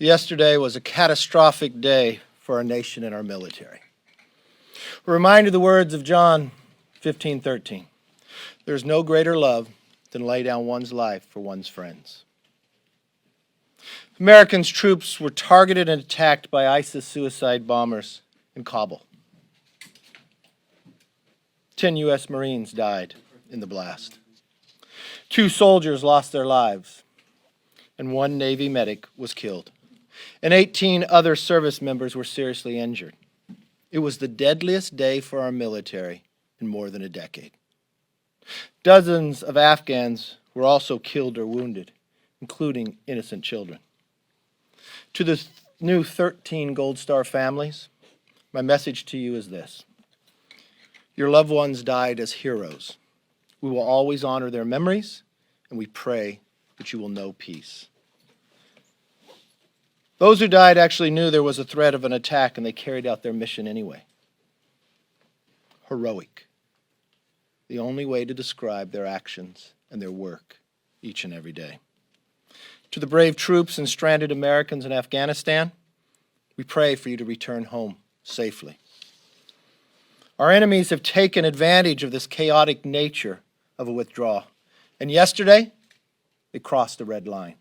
Yesterday was a catastrophic day for our nation and our military. We're reminded of the words of John 15:13. There's no greater love than lay down one's life for one's friends. Americans' troops were targeted and attacked by ISIS suicide bombers in Kabul. 10 U.S. Marines died in the blast. 2 soldiers lost their lives, and 1 Navy medic was killed. And 18 other service members were seriously injured. It was the deadliest day for our military in more than a decade. Dozens of Afghans were also killed or wounded, including innocent children. To the new 13 Gold Star families, my message to you is this. Your loved ones died as heroes. We will always honor their memories, and we pray that you will know peace. Those who died actually knew there was a threat of an attack, and they carried out their mission anyway. Heroic. The only way to describe their actions and their work each and every day. To the brave troops and stranded Americans in Afghanistan, we pray for you to return home safely. Our enemies have taken advantage of this chaotic nature of a withdrawal, and yesterday, they crossed the red line.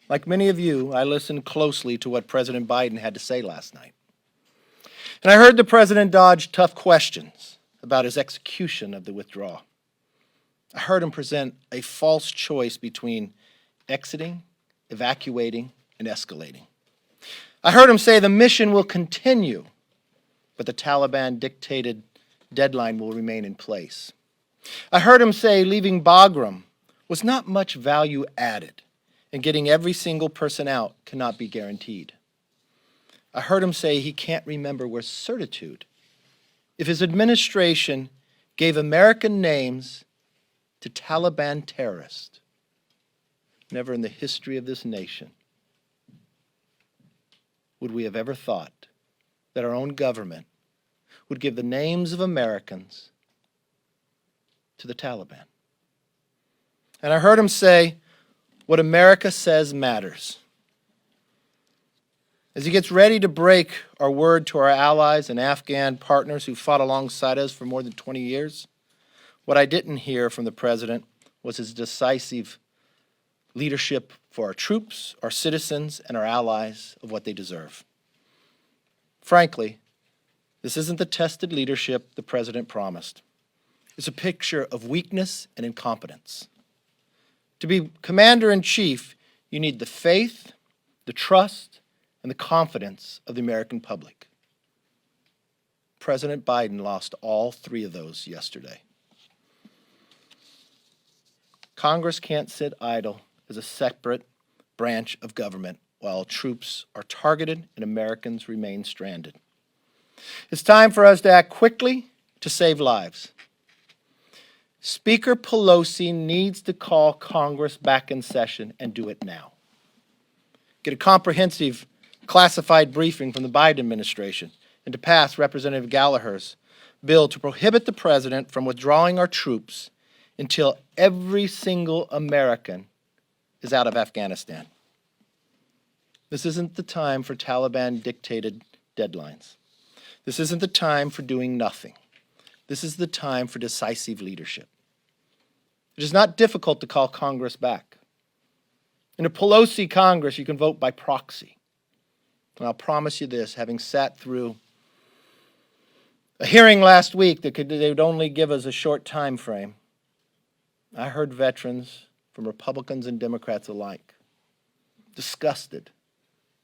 Like many of you, I listened closely to what President Biden had to say last night. And I heard the president dodge tough questions about his execution of the withdrawal. I heard him present a false choice between exiting, evacuating, and escalating. I heard him say the mission will continue, but the Taliban-dictated deadline will remain in place. I heard him say leaving Bagram was not much value added, and getting every single person out cannot be guaranteed. I heard him say he can't remember with certitude if his administration gave American names to Taliban terrorists. Never in the history of this nation would we have ever thought that our own government would give the names of Americans to the Taliban. And I heard him say, what America says matters. As he gets ready to break our word to our allies and Afghan partners who fought alongside us for more than 20 years, what I didn't hear from the president was his decisive leadership for our troops, our citizens, and our allies of what they deserve. Frankly, this isn't the tested leadership the president promised. It's a picture of weakness and incompetence. To be commander-in-chief, you need the faith, the trust, and the confidence of the American public. President Biden lost all 3 of those yesterday. Congress can't sit idle as a separate branch of government while troops are targeted and Americans remain stranded. It's time for us to act quickly to save lives. Speaker Pelosi needs to call Congress back in session and do it now. Get a comprehensive classified briefing from the Biden administration and to pass Representative Gallagher's bill to prohibit the president from withdrawing our troops until every single American is out of Afghanistan. This isn't the time for Taliban-dictated deadlines. This isn't the time for doing nothing. This is the time for decisive leadership. It is not difficult to call Congress back. In a Pelosi Congress, you can vote by proxy. And I'll promise you this, having sat through a hearing last week that they would only give us a short time frame, I heard veterans from Republicans and Democrats alike disgusted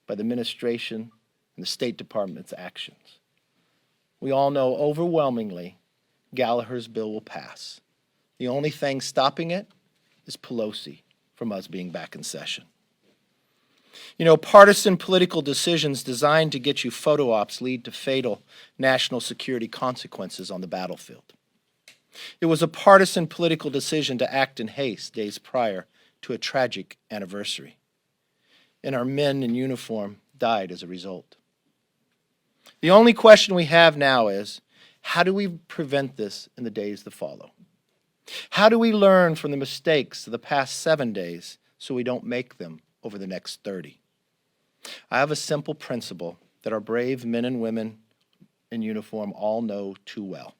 by the administration and the State Department's actions. We all know overwhelmingly Gallagher's bill will pass. The only thing stopping it is Pelosi from us being back in session. You know, partisan political decisions designed to get you photo ops lead to fatal national security consequences on the battlefield. It was a partisan political decision to act in haste days prior to a tragic anniversary. And our men in uniform died as a result. The only question we have now is, how do we prevent this in the days that follow? How do we learn from the mistakes of the past 7 days so we don't make them over the next 30? I have a simple principle that our brave men and women in uniform all know too well.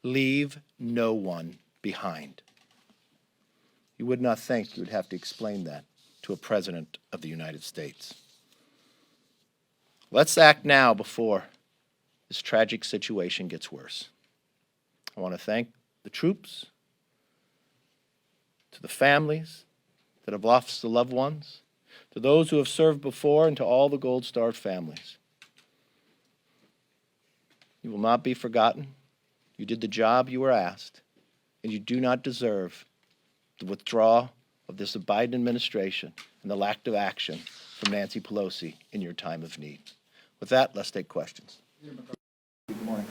Leave no one behind. You would not think you would have to explain that to a president of the United States. Let's act now before this tragic situation gets worse. I want to thank the troops, to the families that have lost the loved ones, to those who have served before, and to all the Gold Star families. You will not be forgotten. You did the job you were asked, and you do not deserve the withdrawal of this Biden administration and the lack of action from Nancy Pelosi in your time of need. With that, let's take questions. Good morning.